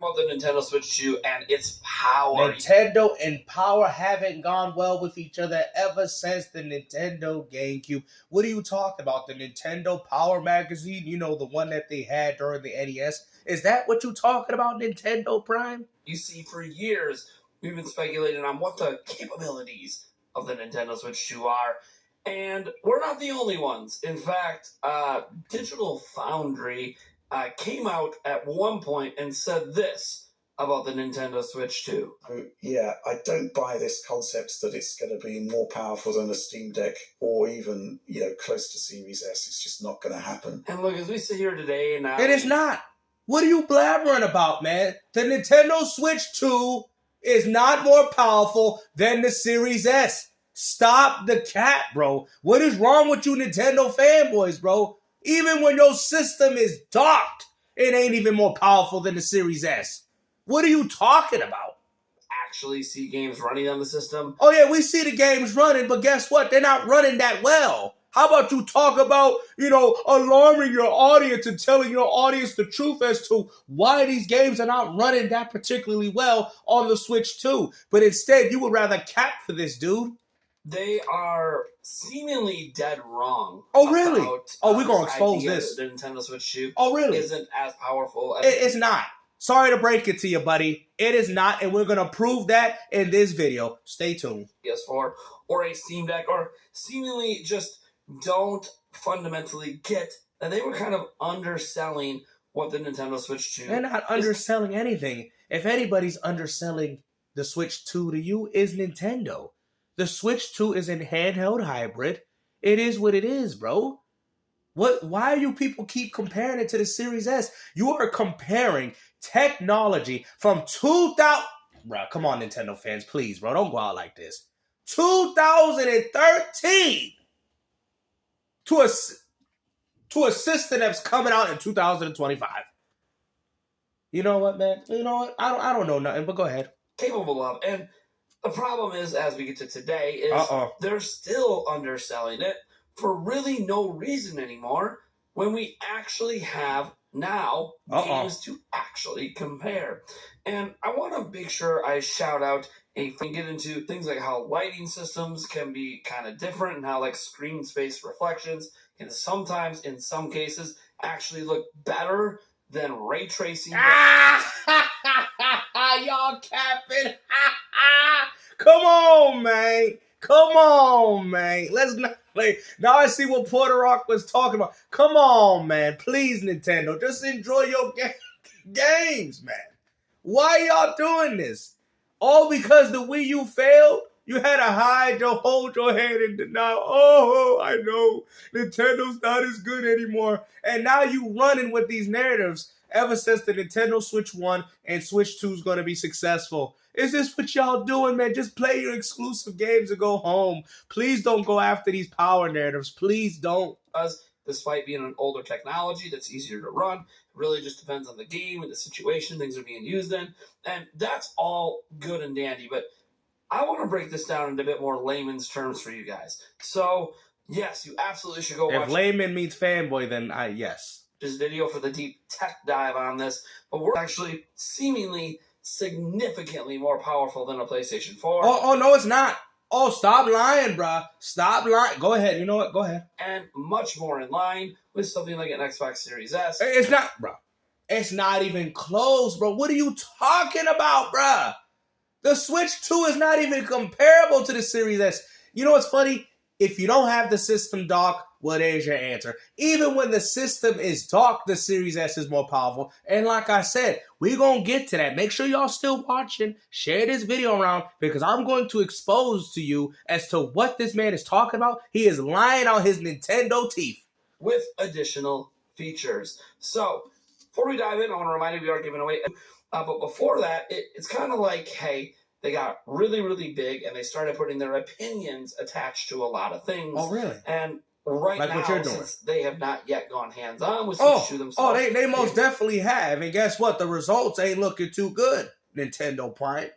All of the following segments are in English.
about the Nintendo Switch 2 and its power. Nintendo and power haven't gone well with each other ever since the Nintendo GameCube. What are you talking about? The Nintendo Power magazine? You know, the one that they had during the NES? Is that what you talking about, Nintendo Prime? You see, for years, we've been speculating on what the capabilities of the Nintendo Switch 2 are. And we're not the only ones. In fact, Digital Foundry came out at one point and said this about the Nintendo Switch 2. Yeah, I don't buy this concept that it's going to be more powerful than a Steam Deck or even, close to Series S. It's just not going to happen. And look, as we sit here today now... It is not. What are you blabbering about, man? The Nintendo Switch 2 is not more powerful than the Series S. Stop the cap, bro. What is wrong with you Nintendo fanboys, bro? Even when your system is docked, it ain't even more powerful than the Series S. What are you talking about? Actually see games running on the system? Oh yeah, we see the games running, but guess what? They're not running that well. How about you talk about, alarming your audience and telling your audience the truth as to why these games are not running that particularly well on the Switch 2. But instead, you would rather cap for this, dude. They are seemingly dead wrong. Oh, really? We're going to expose this. The Nintendo Switch 2 really? Isn't as powerful as... It's not. Sorry to break it to you, buddy. It is not, and we're going to prove that in this video. Stay tuned. PS4 or a Steam Deck, or seemingly just don't fundamentally get that they were kind of underselling what the Nintendo Switch 2 They're not underselling anything. If anybody's underselling the Switch 2 to you, is Nintendo. The Switch 2 is a handheld hybrid. It is what it is, bro. Why do you people keep comparing it to the Series S? You are comparing technology from 2000... Bro, come on, Nintendo fans, please, bro. Don't go out like this. 2013 to a system that's coming out in 2025. You know what, man? You know what? I don't know nothing, but go ahead. Capable of. And the problem is, as we get to today, is they're still underselling it for really no reason anymore when we actually have now games to actually compare. And I want to make sure I shout out and get into things like how lighting systems can be kind of different and how screen space reflections can sometimes, in some cases, actually look better than ray tracing. Y'all capping. Come on, man. Come on, man. Let's not play. Now I see what Porter Rock was talking about. Come on, man. Please, Nintendo. Just enjoy your games, man. Why y'all doing this? All because the Wii U failed? You had to hide hold your head in denial. Oh, I know. Nintendo's not as good anymore. And now you running with these narratives ever since the Nintendo Switch 1 and Switch 2 is going to be successful. Is this what y'all doing, man? Just play your exclusive games and go home. Please don't go after these power narratives. Please don't. Despite being an older technology that's easier to run, it really just depends on the game and the situation things are being used in. And that's all good and dandy, but I want to break this down into a bit more layman's terms for you guys. So, yes, you absolutely should go watch... If layman means fanboy, then yes. This video for the deep tech dive on this, but we're actually seemingly significantly more powerful than a PlayStation 4. Oh, no, it's not. Oh, stop lying, bruh. Stop lying. Go ahead. You know what? Go ahead. And much more in line with something like an Xbox Series S. It's not, bro. It's not even close, bro. What are you talking about, bruh? The Switch 2 is not even comparable to the Series S. You know what's funny? If you don't have the system dock, well, there's your answer. Even when the system is docked, the Series S is more powerful. And like I said, we're going to get to that. Make sure y'all still watching. Share this video around because I'm going to expose to you as to what this man is talking about. He is lying on his Nintendo teeth. With additional features. So, before we dive in, I want to remind you we are giving away... but before that, it's kind of like, hey, they got really, really big, and they started putting their opinions attached to a lot of things. Oh, really? And right like now, what you're doing. Since they have not yet gone hands-on with Switch 2 themselves. Oh, they most definitely have. And guess what? The results ain't looking too good, Nintendo Prime.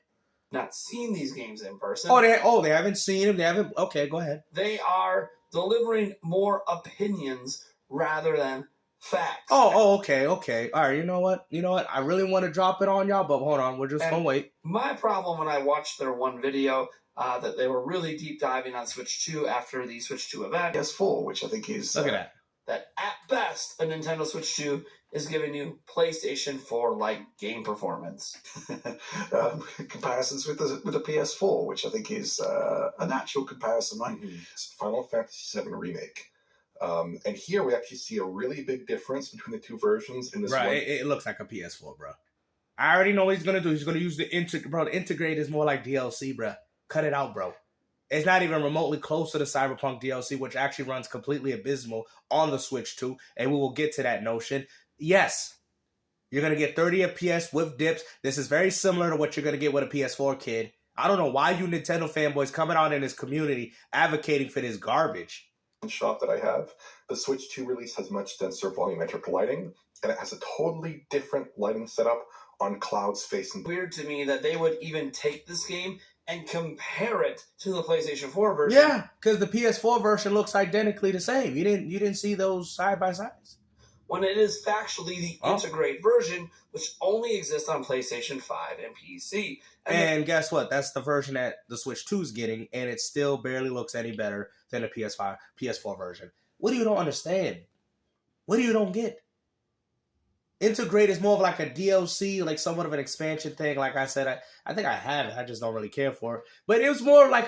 Not seen these games in person. They haven't seen them. They haven't... Okay, go ahead. They are delivering more opinions rather than Facts. Okay. All right, you know what? I really want to drop it on y'all, but hold on. We're just going to wait. My problem when I watched their one video, that they were really deep diving on Switch 2 after the Switch 2 event. PS4, which I think is... Look at that. That at best, a Nintendo Switch 2 is giving you PlayStation 4-like game performance. Comparisons with the PS4, which I think is a natural comparison, right? It's Final Fantasy VII Remake. And here we actually see a really big difference between the two versions in this one. It looks like a PS4, bro. I already know what he's going to do. He's going to use the integrate is more like DLC, bro. Cut it out, bro. It's not even remotely close to the Cyberpunk DLC, which actually runs completely abysmal on the Switch 2, and we will get to that notion. Yes, you're going to get 30 FPS with dips. This is very similar to what you're going to get with a PS4, kid. I don't know why you Nintendo fanboys coming out in this community advocating for this garbage. Shot that I have, the Switch 2 release has much denser volumetric lighting, and it has a totally different lighting setup on clouds facing. Weird to me that they would even take this game and compare it to the PlayStation 4 version. Yeah, because the PS4 version looks identically the same. You didn't see those side by sides. When it is factually the integrate version, which only exists on PlayStation 5 and PC. And guess what? That's the version that the Switch 2 is getting, and it still barely looks any better than the PS4 version. What do you don't understand? What do you don't get? Integrate is more of like a DLC, like somewhat of an expansion thing. Like I said, I think I have it. I just don't really care for it. But it was more like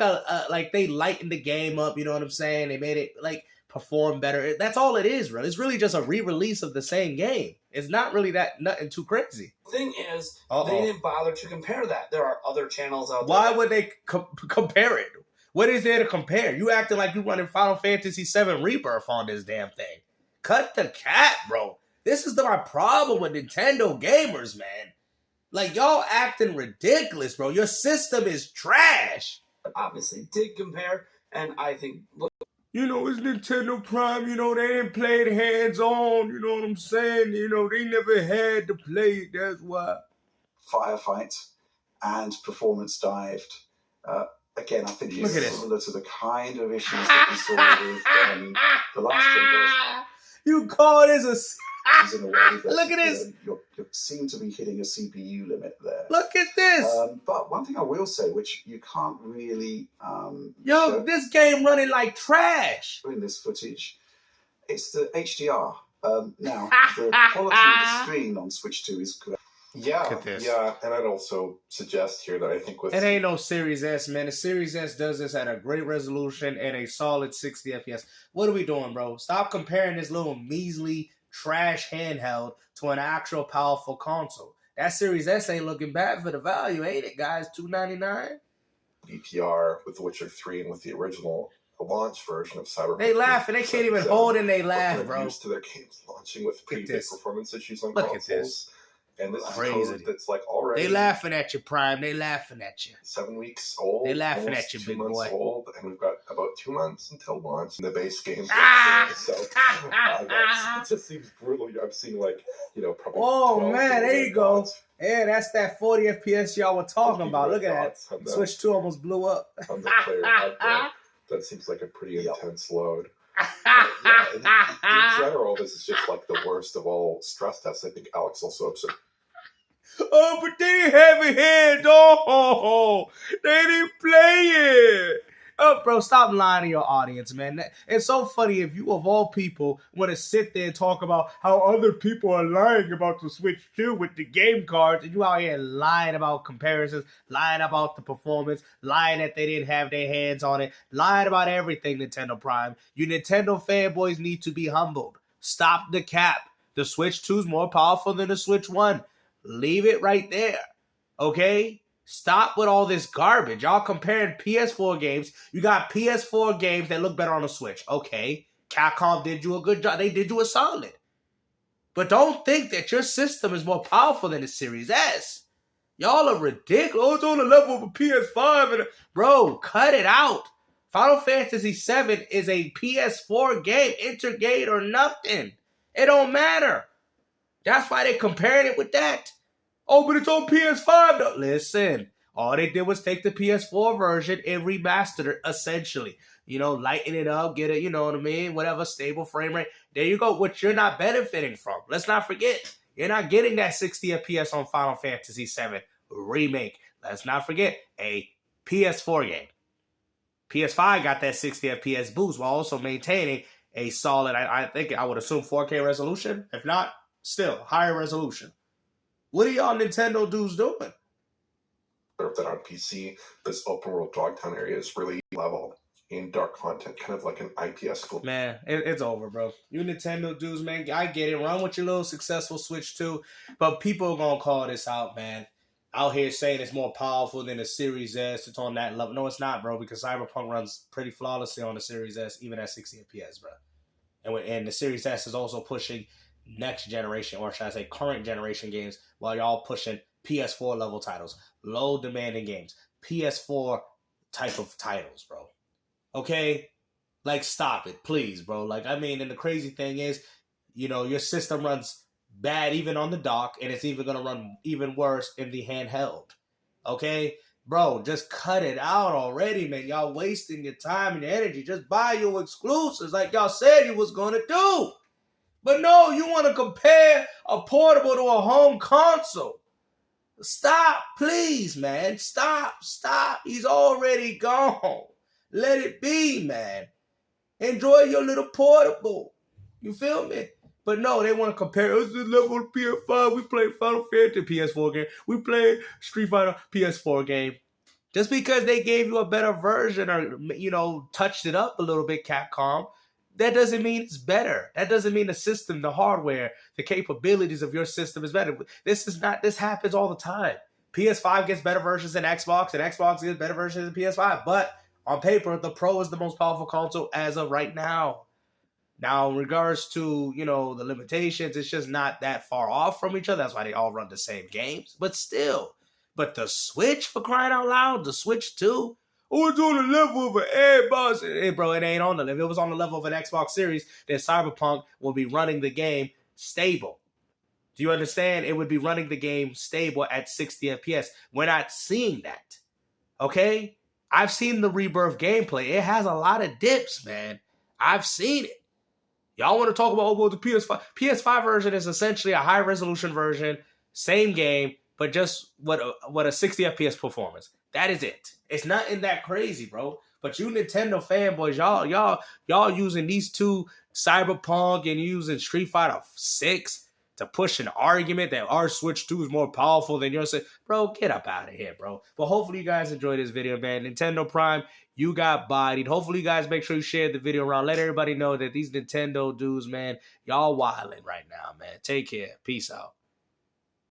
like they lightened the game up. You know what I'm saying? They made it like perform better. That's all it is, really. It's really just a re-release of the same game. It's not really nothing too crazy. Thing is, they didn't bother to compare that. There are other channels out there. Why would they compare it? What is there to compare? You acting like you running Final Fantasy VII Rebirth on this damn thing. Cut the cap, bro. This is my problem with Nintendo gamers, man. Like, y'all acting ridiculous, bro. Your system is trash. Obviously did compare, and I think... You know, it's Nintendo Prime. You know, they didn't play it hands-on. You know what I'm saying? You know, they never had to play it. That's why. Firefight and performance dived. Again, I think it's similar to the kind of issues that we saw with the last generation. You call this a... In a way that, look at this. You seem to be hitting a CPU limit there. Look at this. But one thing I will say, which you can't really... this game running like trash. In this footage, it's the HDR. Now, the quality of the screen on Switch 2 is correct. Yeah, and I'd also suggest here that I think with... It ain't no Series S, man. The Series S does this at a great resolution and a solid 60 FPS. What are we doing, bro? Stop comparing this little measly trash handheld to an actual powerful console. That Series S ain't looking bad for the value, ain't it, guys? $299. DPR with The Witcher 3 and with the original launch version of Cyberpunk. They laugh and they can't even hold and they laugh, bro. Used to their games launching with pretty big performance issues on Look consoles. at this. And this Crazy. is code that's like already... They laughing at you, Prime. They laughing at you. 7 weeks old. They laughing at you, 2 big months boy. old, and we've got about 2 months until launch in the base game. So it just seems brutal. I'm seeing like, probably... Oh, man, there you go. Yeah, that's that 40 FPS y'all were talking about. Look at that. Switch 2 almost blew up. On the player that seems like a pretty intense load. In general, this is just like the worst of all stress tests. I think Alex also observed. Oh, but they didn't have it hands. Oh, they didn't play it. Oh, bro, stop lying to your audience, man. It's so funny if you, of all people, want to sit there and talk about how other people are lying about the Switch 2 with the game cards, and you out here lying about comparisons, lying about the performance, lying that they didn't have their hands on it, lying about everything, Nintendo Prime. You Nintendo fanboys need to be humbled. Stop the cap. The Switch 2 is more powerful than the Switch 1. Leave it right there, okay? Stop with all this garbage. Y'all comparing PS4 games. You got PS4 games that look better on the Switch. Okay, Capcom did you a good job. They did you a solid. But don't think that your system is more powerful than the Series S. Y'all are ridiculous. Oh, it's on the level of a PS5. Bro, cut it out. Final Fantasy VII is a PS4 game. Intergate or nothing. It don't matter. That's why they compared it with that. Oh, but it's on PS5 though. Listen, All they did was take the PS4 version and remastered it, essentially. You know, lighten it up, get it, you know what I mean? Whatever, stable frame rate. There you go, which you're not benefiting from. Let's not forget, you're not getting that 60 FPS on Final Fantasy VII Remake. Let's not forget, a PS4 game. PS5 got that 60 FPS boost while also maintaining a solid, I think I would assume 4K resolution. If not, still higher resolution. What are y'all Nintendo dudes doing? That on PC, this open world Dogtown area is really level in dark content, kind of like an IPS school. Man, it's over, bro. You Nintendo dudes, man, I get it. Run with your little successful Switch 2, but people are going to call this out, man. Out here saying it's more powerful than the Series S. It's on that level. No, it's not, bro, because Cyberpunk runs pretty flawlessly on the Series S, even at 60 FPS, bro. And the Series S is also pushing next generation, or should I say current generation games, while y'all pushing PS4 level titles, low demanding games, PS4 type of titles, bro. Okay? Like, stop it, please, bro. Like, I mean, and the crazy thing is, you know, your system runs bad even on the dock, and it's even going to run even worse in the handheld. Okay? Bro, just cut it out already, man. Y'all wasting your time and your energy. Just buy your exclusives like y'all said you was going to do. But no, you want to compare a portable to a home console. Stop, please, man. Stop. He's already gone. Let it be, man. Enjoy your little portable. You feel me? But no, they want to compare us to the level of PS5. We play Final Fantasy PS4 game. We play Street Fighter PS4 game. Just because they gave you a better version or, you know, touched it up a little bit, Capcom, that doesn't mean it's better. That doesn't mean the system, the hardware, the capabilities of your system is better. This happens all the time. PS5 gets better versions than Xbox, and Xbox gets better versions than PS5. But on paper, the Pro is the most powerful console as of right now. Now, in regards to, you know, the limitations, it's just not that far off from each other. That's why they all run the same games. But still. But the Switch, for crying out loud, the Switch 2, oh, it's on the level of an Xbox. Hey, bro, it ain't on the level. If it was on the level of an Xbox Series, then Cyberpunk will be running the game stable. Do you understand? It would be running the game stable at 60 FPS. We're not seeing that. Okay? I've seen the Rebirth gameplay. It has a lot of dips, man. I've seen it. Y'all want to talk about, the PS5? PS5 version is essentially a high-resolution version, same game, but just what a 60 FPS performance. That is it. It's nothing that crazy, bro. But you Nintendo fanboys, y'all using these two, Cyberpunk and using Street Fighter 6 to push an argument that our Switch 2 is more powerful than yours. Bro, get up out of here, bro. But hopefully you guys enjoyed this video, man. Nintendo Prime, you got bodied. Hopefully you guys make sure you share the video around. Let everybody know that these Nintendo dudes, man, y'all wilding right now, man. Take care. Peace out.